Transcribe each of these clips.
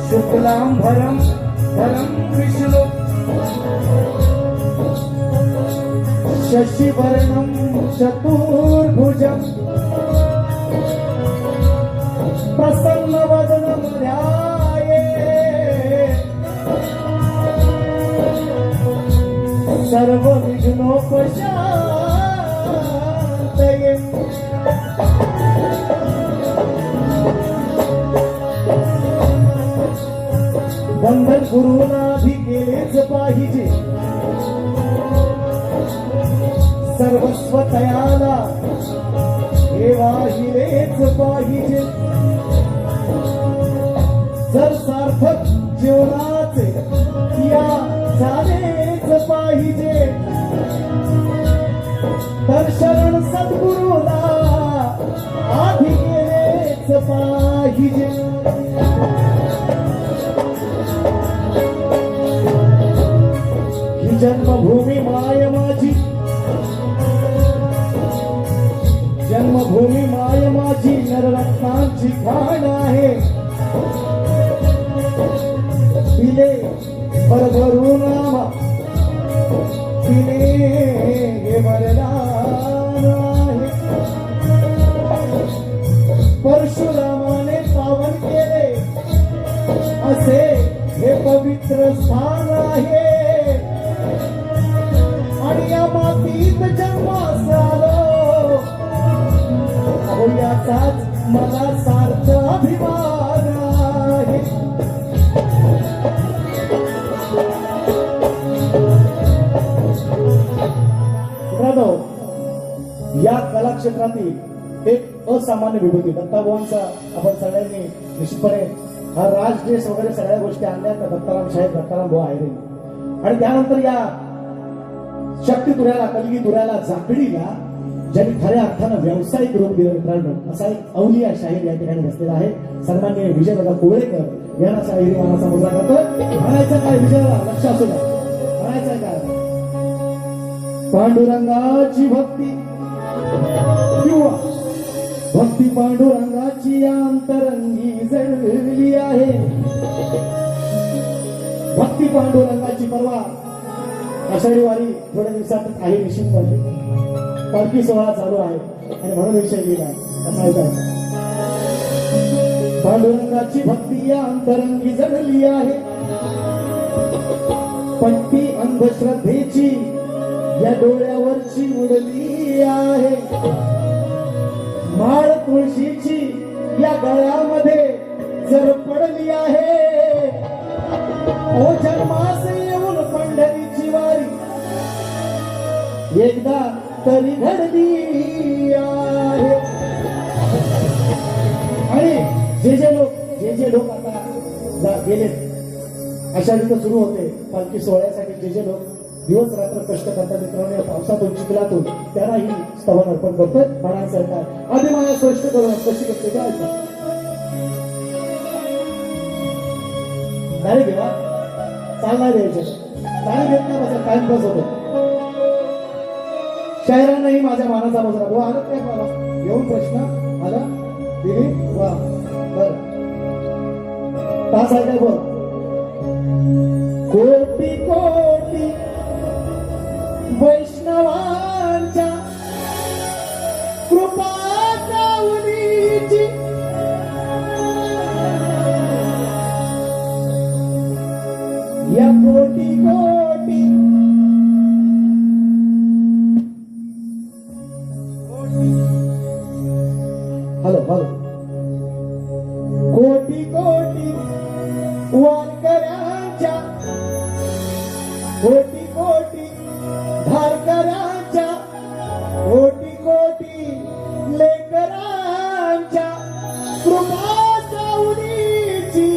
शुक्लांबरं धरं विष्णु शशिवर्णं चतुर्भुजं प्रसन्नवदनं ध्यायेत् सर्वविघ्नोपशान्तये। वंदन गुरुना भी केलेच पाहिजे, सर्वस्व तयाला हे वाहिलेच पाहिजे। जर सार्थक जीवनाचे या झालेच पाहिजे, तर शरण सद्गुरुला आधी गेलेच पाहिजे। जन्मभूमी माय माझी, जन्मभूमी माय माझी नररत्नांची खाण आहे। दिले भरभरून नामा, दिले हे वरदान आहे। परशुरामाने पावन केले असे हे पवित्र स्थान आहे। आणि या मातीत जन्मास आलो, अहो याचाच मला सार्थ अभिमान आहे। मित्रांनो, या कलाक्षेत्रातील एक असामान्य विभूती दत्ताभाऊंचा आपण सगळ्यांनी निश्चितपणे हा राज ड्रेस वगैरे सगळ्या गोष्टी आणल्या तर दत्ताराम साहेब दत्ताराम भाऊ आहे। आणि त्यानंतर या शक्ती तुऱ्याला कलगी तुऱ्याला जाकडीला ज्यांनी खऱ्या अर्थानं व्यावसायिक रूप दिलं मित्रांनो, असा एक अवलिया शाहीर या ठिकाणी बसलेला आहे। सन्माननीय विजयदादा कोवळेकर यांना शाहिरी मानाचा मुद्रा करतो। म्हणायचं काय विजयला लक्ष असू द्या, म्हणायचं काय पांडुरंगाची भक्ती किंवा भक्ती पांडुरंगाची अंतरंगी जळली आहे। भक्ती पांडुरंगाची परवा आषाढी वारी थोड्या दिवसात आहे निश्चितपणे। पालखी सोहळा चालू आहे आणि म्हणून विषय लिहिला असा पांडुरंगाची भक्ती या अंतरंगी जडली आहे। पट्टी अंधश्रद्धेची या डोळ्यावरची उडली आहे। माळ तुळशीची या गळ्यामध्ये जर पडली आहे। ओ जन्मास येऊन पंढरीची वारी एकदा तरी घडली आहे। आणि जे लोक आता गेले आषाढी सुरू होते पालखी सोहळ्यासाठी जे लोक दिवस रात्र कष्ट करतात मित्रांनो, या पावसातून चिखलातून त्यांनाही स्तवन अर्पण करतोय। म्हणा सरकार आधी मला स्पष्ट करून कशी करते काय नाही घेवा चालणार द्यायचं काय घेत नाही माझा टाइमपास होतो। शायरांनाही माझ्या मानाचा मुजरा हो आलं काय मला येऊन प्रश्न आला दिली वा बर तास आहे काय बोल। कोटी कोटी वैष्णवांच्या कृपा सावलीची या कोटी कोटी हॅलो हॅलो कोटी कोटी वारकऱ्यांच्या कोटी कोटी धारकऱ्यांच्या कोटी कोटी लेकरांच्या कृपा सावलीची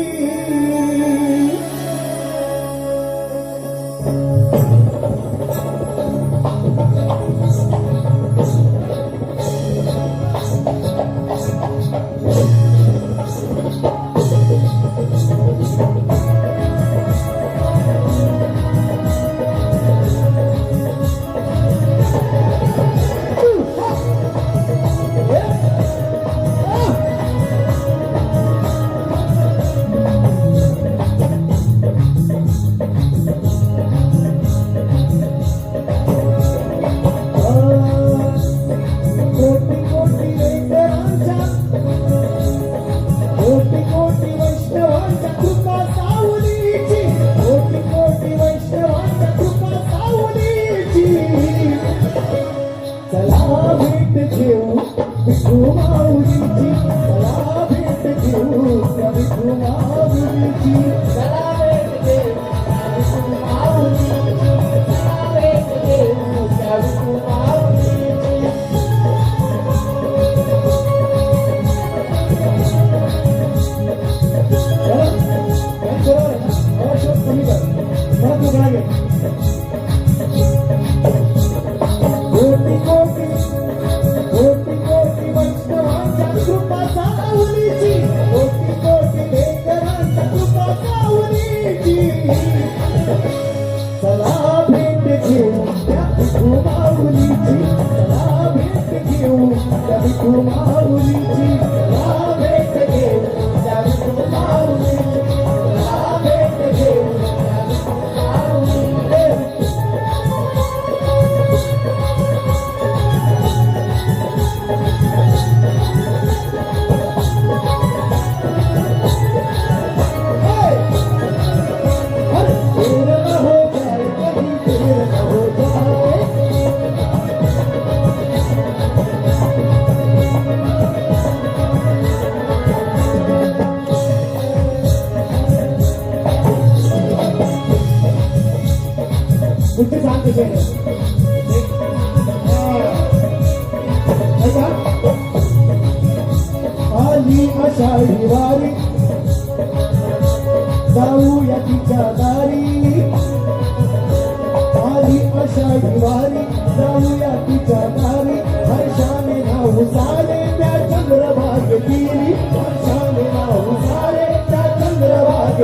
कसे आहे. ऐका, आली आषाढी वारी जाऊया तिच्या दारी, आली आषाढी वारी जाऊया तिच्या दारी, हर्षाने नाव सारे त्या चंद्रभाग तिरी, हर्षाने नाव सारे त्या चंद्रभाग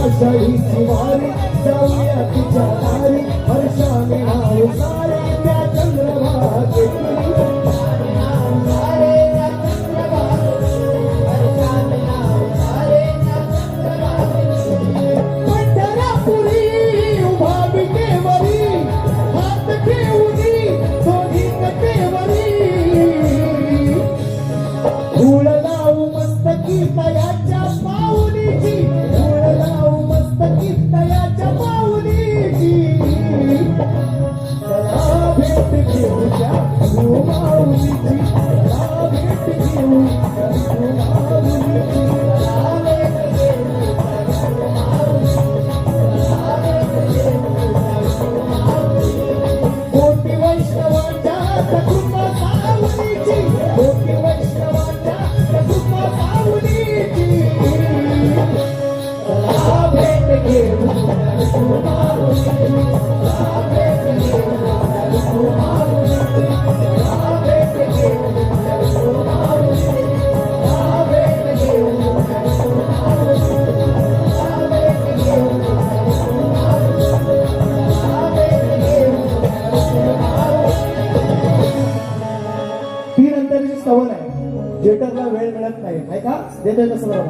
आषाढीची वारी जाऊया तिच्या दारी, हर्षाने नाव सारे त्या चंद्रभाग पंढरपुरी उभा विटेवरी, हात ठेवली दोन्ही कटेवरी, धूळ लावू मस्तकी तयाच्या पाऊलीची, धूळ लावू मस्तकी तयाच्या पाऊलीची, चला भेट घेऊया माऊलीची, चला भेट घेऊ माऊलीची, कोटी वैष्णवांच्या कृपा सावलीची, कोटी वैष्णवांच्या कृपा सावलीची, चला भेट घेऊ माऊलीची, चला भेट घेऊ माऊलीची, चला भेट घेऊ माऊलीची, चला भेट घेऊ माऊलीची, चला भेट घेऊ ती नंतरची सवय आहे, जेटरला वेळ मिळत नाही. ऐका, देतोय कसं बघा.